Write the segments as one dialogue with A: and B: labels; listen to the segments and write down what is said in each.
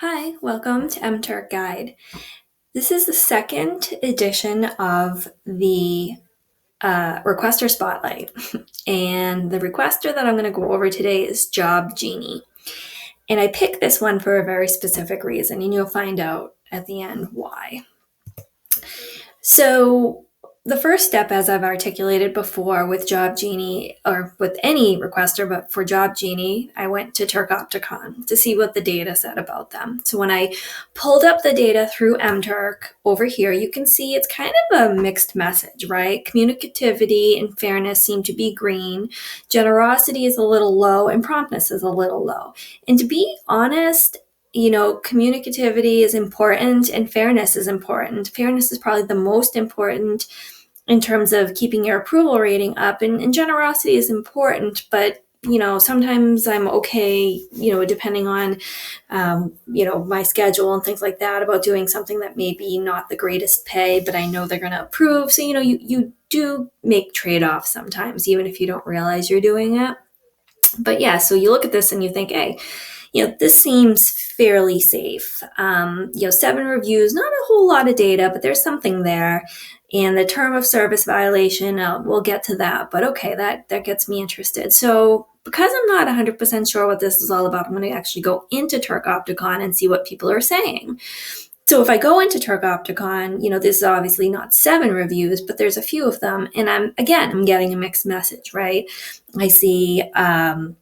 A: Hi, welcome to MTurk Guide. This is the second edition of the Requester Spotlight, and the requester that I'm going to go over today is Job Genie. And I picked this one for a very specific reason, and you'll find out at the end why. So the first step, as I've articulated before with Job Genie, or with any requester, but for Job Genie, I went to Turkopticon to see what the data said about them. So when I pulled up the data through MTurk over here, you can see it's kind of a mixed message, right? Communicativity and fairness seem to be green. Generosity is a little low, and promptness is a little low. And to be honest, communicativity is important and fairness is important. Fairness is probably the most important in terms of keeping your approval rating up, and generosity is important, but sometimes I'm okay, depending on, my schedule and things like that, about doing something that may be not the greatest pay, but I know they're going to approve. So, you do make trade-offs sometimes, even if you don't realize you're doing it. But yeah, so you look at this and you think, hey, this seems fairly safe. 7 reviews, not a whole lot of data, but there's something there. And the term of service violation, we'll get to that. But okay, that gets me interested. So because I'm not 100% sure what this is all about, I'm going to actually go into Turkopticon and see what people are saying. So if I go into Turkopticon, this is obviously not 7 reviews, but there's a few of them. And I'm getting a mixed message, right? I see a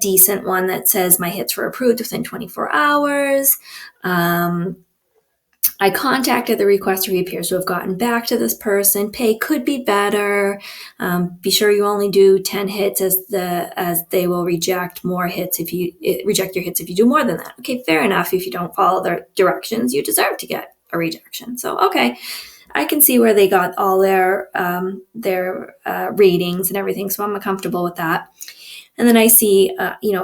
A: decent one that says my hits were approved within 24 hours. I contacted the requester. He appears to have gotten back to this person. Pay could be better. Be sure you only do 10 hits, as they will reject more hits if you reject your hits if you do more than that. Okay, fair enough. If you don't follow their directions, you deserve to get a rejection. So okay, I can see where they got all their ratings and everything. So I'm comfortable with that. And then I see,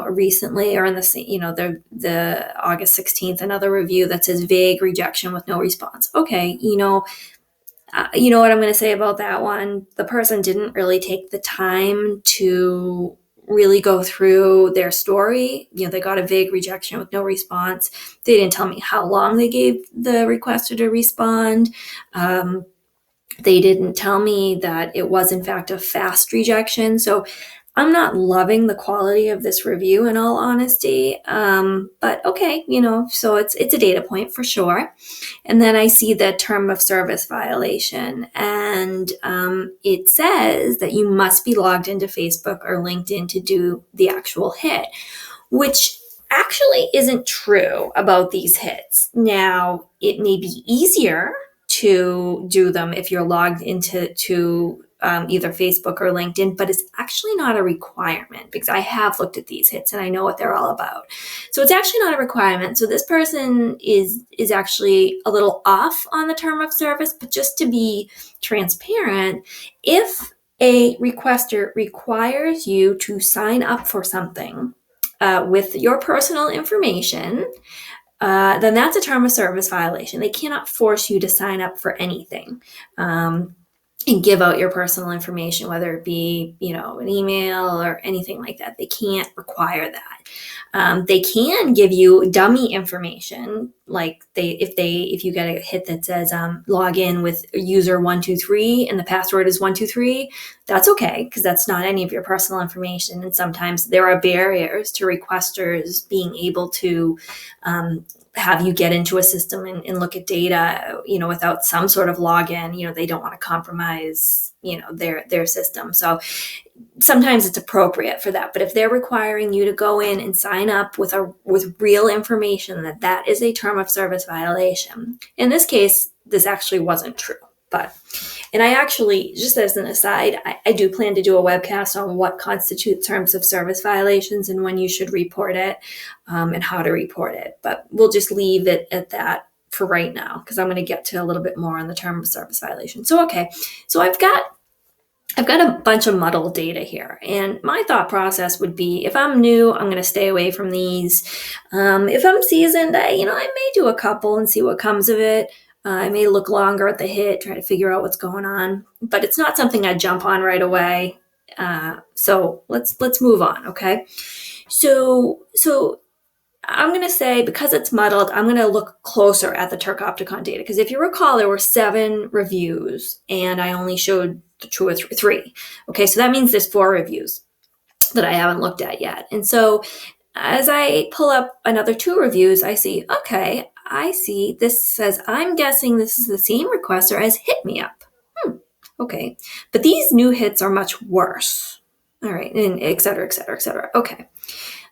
A: recently, or in the August 16th, another review that says vague rejection with no response. Okay, what I'm going to say about that one? The person didn't really take the time to really go through their story. They got a vague rejection with no response. They didn't tell me how long they gave the requester to respond. They didn't tell me that it was in fact a fast rejection. So I'm not loving the quality of this review, in all honesty. But okay, so it's a data point for sure. And then I see the term of service violation, and it says that you must be logged into Facebook or LinkedIn to do the actual hit, which actually isn't true about these hits. Now, it may be easier to do them if you're logged into either Facebook or LinkedIn, but it's actually not a requirement, because I have looked at these hits and I know what they're all about. So it's actually not a requirement. So this person is actually a little off on the term of service. But just to be transparent, if a requester requires you to sign up for something with your personal information, then that's a term of service violation. They cannot force you to sign up for anything and give out your personal information, whether it be, an email or anything like that. They can't require that. They can give you dummy information, like if you get a hit that says log in with user 123 and the password is 123, that's okay, because that's not any of your personal information. And sometimes there are barriers to requesters being able to have you get into a system and look at data, without some sort of login. They don't want to compromise, their system. So sometimes it's appropriate for that. But if they're requiring you to go in and sign up with real information, that is a term of service violation. In this case, this actually wasn't true. And I actually, just as an aside, I do plan to do a webcast on what constitutes terms of service violations and when you should report it, and how to report it. But we'll just leave it at that for right now, because I'm going to get to a little bit more on the term of service violation. So, okay, so I've got a bunch of muddled data here, and my thought process would be, if I'm new, I'm going to stay away from these. If I'm seasoned, I may do a couple and see what comes of it. I may look longer at the hit, try to figure out what's going on, but it's not something I jump on right away. So let's move on, okay? So I'm going to say, because it's muddled, I'm going to look closer at the Turkopticon data. Because if you recall, there were 7 reviews and I only showed 2 or 3. Okay, so that means there's 4 reviews that I haven't looked at yet. And so as I pull up another 2 reviews, I see, okay, I see this says, I'm guessing this is the same requester as HitMeUp. Okay, but these new hits are much worse. All right, and et cetera, et cetera, et cetera. Okay.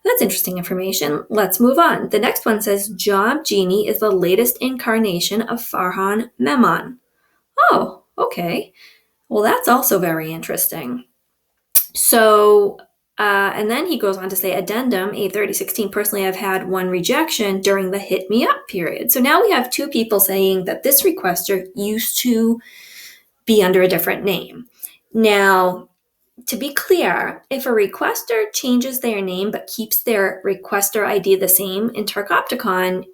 A: That's interesting information. Let's move on. The next one says, Job Genie is the latest incarnation of Farhan Memom. Oh, okay. Well, that's also very interesting. So, and then he goes on to say, addendum, 8/30/16, personally, I've had 1 rejection during the HitMeUp period. So now we have 2 people saying that this requester used to be under a different name. Now, to be clear, if a requester changes their name but keeps their requester ID the same in Turkopticon,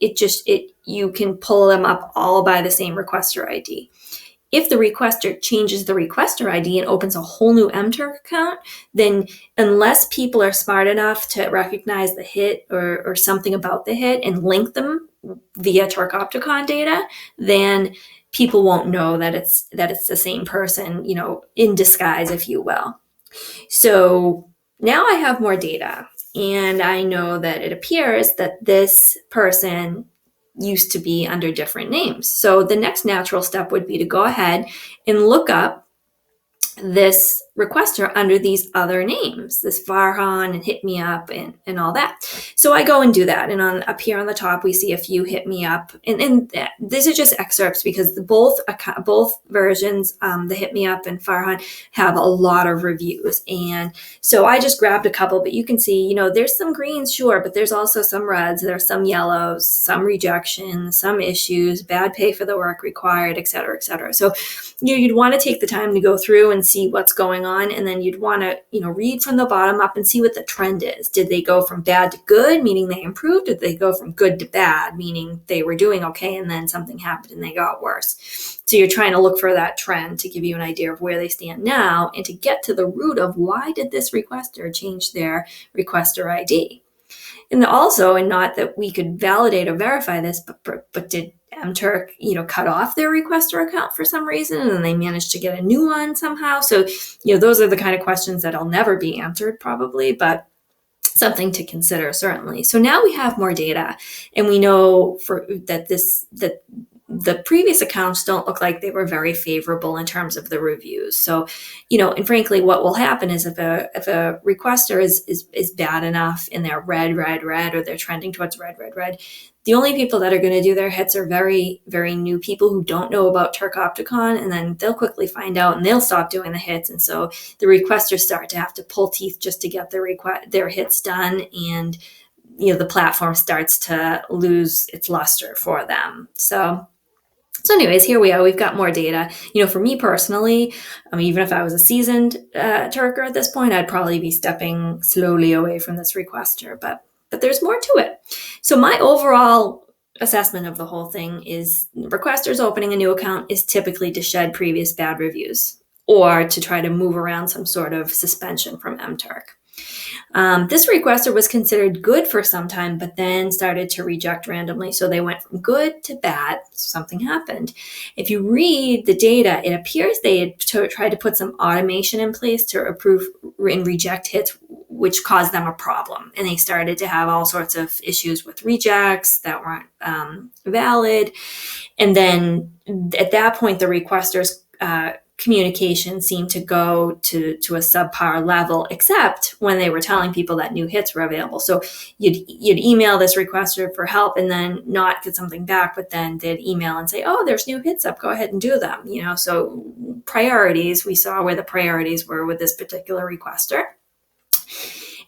A: you can pull them up all by the same requester ID. If the requester changes the requester ID and opens a whole new MTurk account, then unless people are smart enough to recognize the hit or something about the hit and link them via Turkopticon data, then people won't know that it's the same person, in disguise, if you will. So now I have more data, and I know that it appears that this person used to be under different names. So the next natural step would be to go ahead and look up this requester under these other names, this Farhan and HitMeUp and all that. So I go and do that. And up here on the top, we see a few HitMeUp. And these are just excerpts because both versions, the HitMeUp and Farhan, have a lot of reviews. And so I just grabbed a couple, but you can see, there's some greens, sure, but there's also some reds, there's some yellows, some rejections, some issues, bad pay for the work required, et cetera, et cetera. So you'd want to take the time to go through and see what's going on, and then you'd want to read from the bottom up and see what the trend is. Did they go from bad to good, meaning they improved? Did they go from good to bad, meaning they were doing okay and then something happened and they got worse? So you're trying to look for that trend to give you an idea of where they stand now and to get to the root of why did this requester change their requester ID. And also, and not that we could validate or verify this, but did MTurk, cut off their requester account for some reason, and then they managed to get a new one somehow? So, those are the kind of questions that'll never be answered probably, but something to consider certainly. So now we have more data, and we know that the previous accounts don't look like they were very favorable in terms of the reviews. So, and frankly, what will happen is if a requester is bad enough and they're red, or they're trending towards red, the only people that are going to do their hits are very, very new people who don't know about Turkopticon, and then they'll quickly find out and they'll stop doing the hits. And so the requesters start to have to pull teeth just to get their hits done, and the platform starts to lose its luster for them. So anyways, here we are. We've got more data. For me personally, even if I was a seasoned Turker at this point, I'd probably be stepping slowly away from this requester. But there's more to it. So my overall assessment of the whole thing is requesters opening a new account is typically to shed previous bad reviews or to try to move around some sort of suspension from MTurk. This requester was considered good for some time, but then started to reject randomly. So they went from good to bad. Something happened. If you read the data, it appears they had tried to put some automation in place to approve and reject hits, which caused them a problem. And they started to have all sorts of issues with rejects that weren't valid. And then at that point, the requesters communication seemed to go to a subpar level, except when they were telling people that new hits were available. So you'd email this requester for help and then not get something back, but then they'd email and say, oh, there's new hits up, go ahead and do them. So priorities, we saw where the priorities were with this particular requester.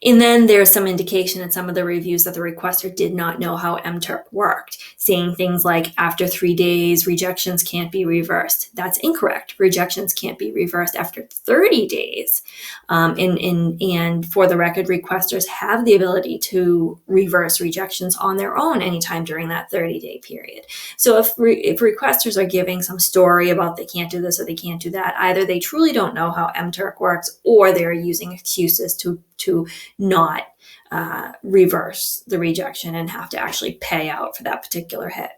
A: And then there's some indication in some of the reviews that the requester did not know how MTurk worked, saying things like, after 3 days, rejections can't be reversed. That's incorrect. Rejections can't be reversed after 30 days. And for the record, requesters have the ability to reverse rejections on their own anytime during that 30-day period. So if requesters are giving some story about they can't do this or they can't do that, either they truly don't know how MTurk works or they're using excuses to not reverse the rejection and have to actually pay out for that particular hit.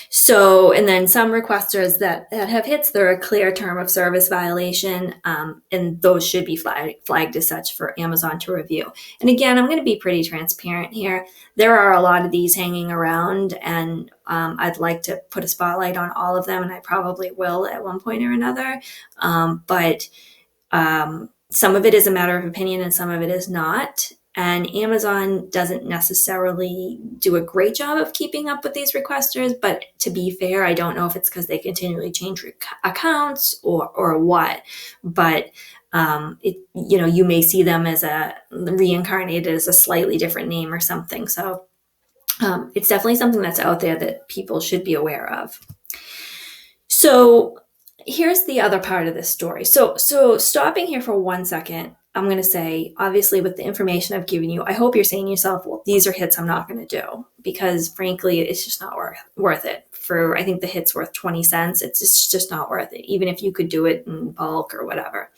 A: So, and then some requesters that have hits, they're a clear term of service violation, and those should be flagged as such for Amazon to review. And again, I'm going to be pretty transparent here. There are a lot of these hanging around, and I'd like to put a spotlight on all of them, and I probably will at one point or another. But some of it is a matter of opinion and some of it is not. And Amazon doesn't necessarily do a great job of keeping up with these requesters. But to be fair, I don't know if it's because they continually change accounts or what. But you may see them as reincarnated as a slightly different name or something. So it's definitely something that's out there that people should be aware of. So here's the other part of this story. So stopping here for 1 second, I'm going to say, obviously, with the information I've given you, I hope you're saying to yourself, well, these are hits I'm not going to do, because frankly, it's just not worth it. I think the hit's worth 20 cents. It's just not worth it, even if you could do it in bulk or whatever.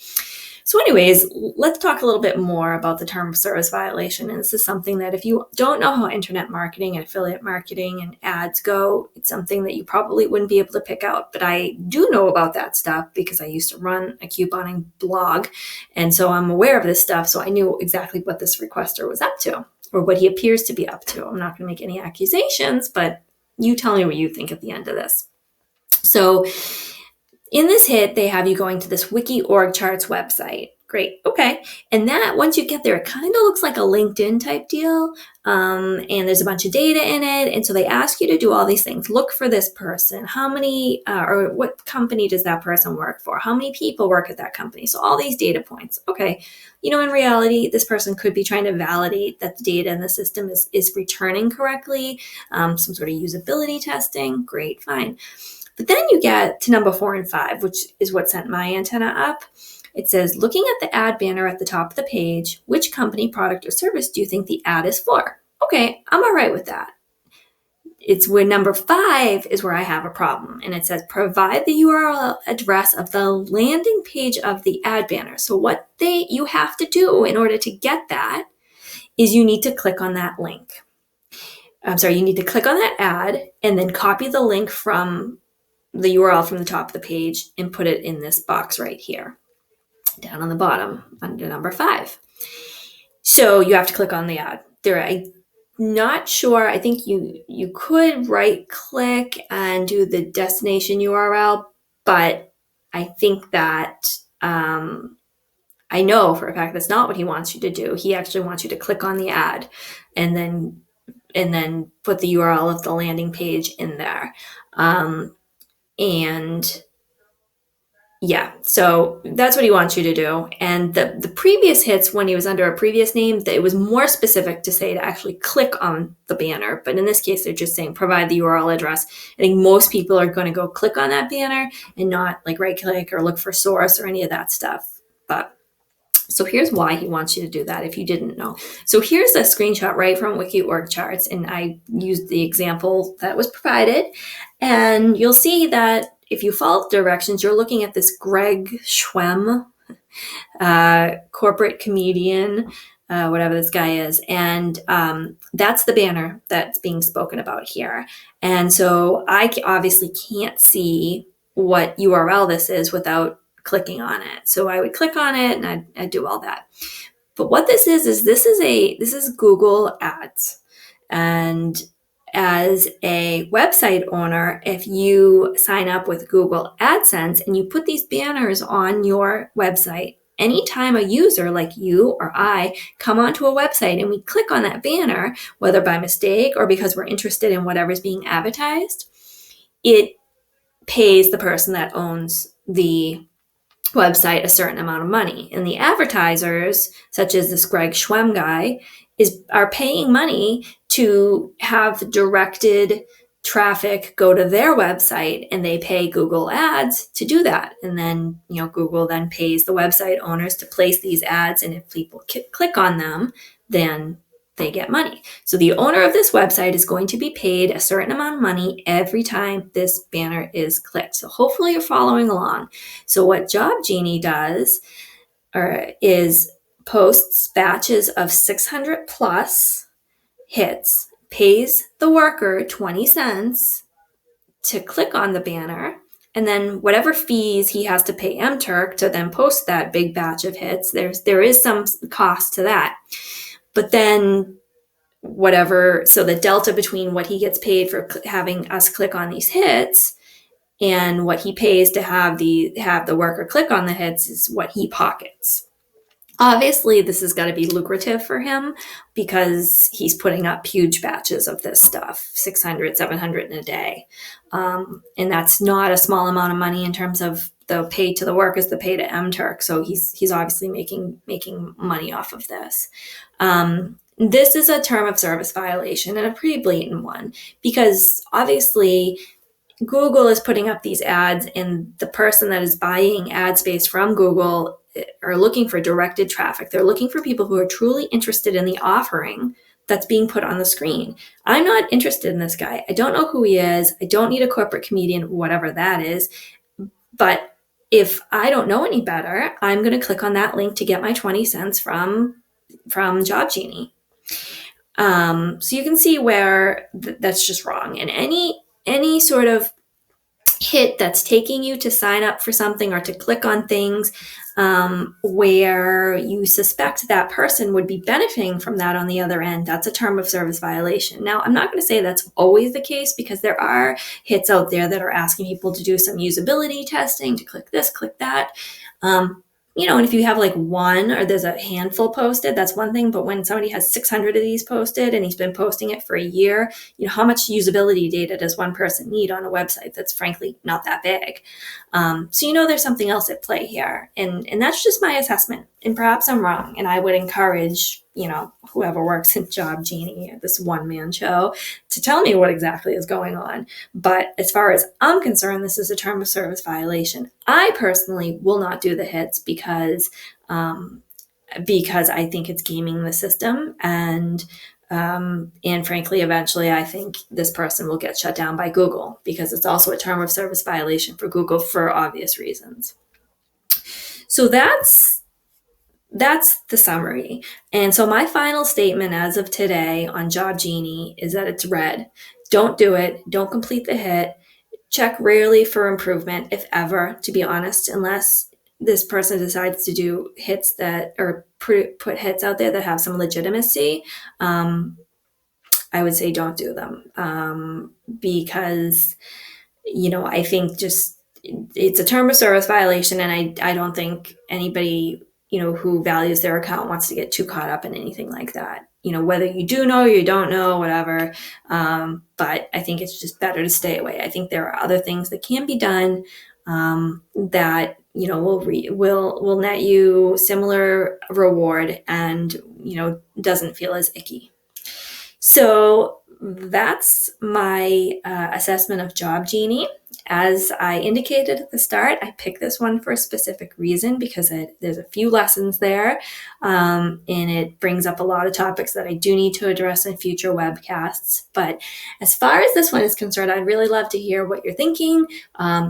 A: So anyways, let's talk a little bit more about the term of service violation. And this is something that if you don't know how internet marketing and affiliate marketing and ads go, it's something that you probably wouldn't be able to pick out. But I do know about that stuff because I used to run a couponing blog. And so I'm aware of this stuff. So I knew exactly what this requester was up to, or what he appears to be up to. I'm not going to make any accusations, but you tell me what you think at the end of this. So in this hit, they have you going to this wiki org charts website. Great. Okay. And that, once you get there, it kind of looks like a LinkedIn type deal. And there's a bunch of data in it. And so they ask you to do all these things. Look for this person. How many, or what company does that person work for? How many people work at that company? So all these data points. Okay. In reality, this person could be trying to validate that the data in the system is returning correctly. Some sort of usability testing. Great. Fine. But then you get to number 4 and 5, which is what sent my antenna up. It says, looking at the ad banner at the top of the page, which company, product, or service do you think the ad is for? Okay, I'm all right with that. It's where number 5 is where I have a problem. And it says, provide the URL address of the landing page of the ad banner. So what you have to do in order to get that is you need to click on that link. You need to click on that ad and then copy the link from the URL from the top of the page and put it in this box right here, down on the bottom under number 5. So you have to click on the ad. I'm not sure. I think you could right click and do the destination URL, but I think that I know for a fact that's not what he wants you to do. He actually wants you to click on the ad and then put the URL of the landing page in there. And yeah, so that's what he wants you to do. And the previous hits, when he was under a previous name, it was more specific to say to actually click on the banner. But in this case, they're just saying provide the URL address. I think most people are going to go click on that banner and not like right click or look for source or any of that stuff. But so here's why he wants you to do that if you didn't know. So here's a screenshot right from Wiki Org Charts, and I used the example that was provided. And you'll see that if you follow the directions, you're looking at this Greg Schwem, corporate comedian, whatever this guy is. And that's the banner that's being spoken about here. And so I obviously can't see what URL this is without clicking on it. So I would click on it and I'd do all that. But what this is this is Google Ads. And as a website owner, if you sign up with Google AdSense and you put these banners on your website, anytime a user like you or I come onto a website and we click on that banner, whether by mistake or because we're interested in whatever's being advertised, it pays the person that owns the website a certain amount of money. And the advertisers, such as this Greg Schwem guy, are paying money to have directed traffic go to their website, and they pay Google Ads to do that. And then, Google then pays the website owners to place these ads, and if people click on them, then they get money. So the owner of this website is going to be paid a certain amount of money every time this banner is clicked. So hopefully you're following along. So what Job Genie does is posts batches of 600 plus hits, pays the worker 20 cents to click on the banner, and then whatever fees he has to pay MTurk to then post that big batch of hits, there is some cost to that. But then whatever, so the delta between what he gets paid for having us click on these hits and what he pays to have the worker click on the hits is what he pockets. Obviously, this has got to be lucrative for him because he's putting up huge batches of this stuff, 600, 700 in a day. And that's not a small amount of money in terms of the pay to the workers, the pay to MTurk. So he's obviously making money off of this. This is a term of service violation, and a pretty blatant one, because obviously Google is putting up these ads, and the person that is buying ad space from Google are looking for directed traffic. They're looking for people who are truly interested in the offering that's being put on the screen. I'm not interested in this guy. I don't know who he is. I don't need a corporate comedian, whatever that is. But if I don't know any better, I'm going to click on that link to get my 20 cents from Job Genie. So you can see where that's just wrong. And any sort of hit that's taking you to sign up for something or to click on things where you suspect that person would be benefiting from that on the other end, that's a term of service violation. Now, I'm not going to say that's always the case, because there are hits out there that are asking people to do some usability testing, to click this, click that. And if you have like one or there's a handful posted, that's one thing. But when somebody has 600 of these posted and he's been posting it for a year, how much usability data does one person need on a website that's frankly not that big? So there's something else at play here. And that's just my assessment. And perhaps I'm wrong. And I would encourage, whoever works in Job Genie, this one-man show, to tell me what exactly is going on. But as far as I'm concerned, this is a term of service violation. I personally will not do the hits because I think it's gaming the system, and frankly, eventually, I think this person will get shut down by Google, because it's also a term of service violation for Google for obvious reasons. So that's the summary. And so my final statement as of today on Job Genie is that it's red. Don't do it. Don't complete the hit. Check rarely for improvement, if ever, to be honest, unless this person decides to do hits that, or put hits out there that have some legitimacy. I would say don't do them, because, I think just it's a term of service violation, and I don't think anybody, who values their account wants to get too caught up in anything like that. Whether you do know, you don't know, whatever. But I think it's just better to stay away. I think there are other things that can be done that will net you similar reward, and doesn't feel as icky. So that's my assessment of Job Genie. As I indicated at the start, I picked this one for a specific reason, because there's a few lessons there, and it brings up a lot of topics that I do need to address in future webcasts. But as far as this one is concerned, I'd really love to hear what you're thinking.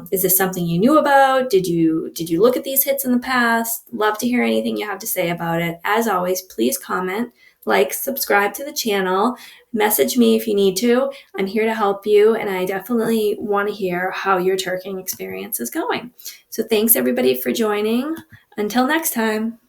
A: Is this something you knew about? Did you look at these hits in the past? Love to hear anything you have to say about it. As always, please comment, like, subscribe to the channel, message me if you need to. I'm here to help you, and I definitely want to hear how your turking experience is going. So thanks everybody for joining. Until next time.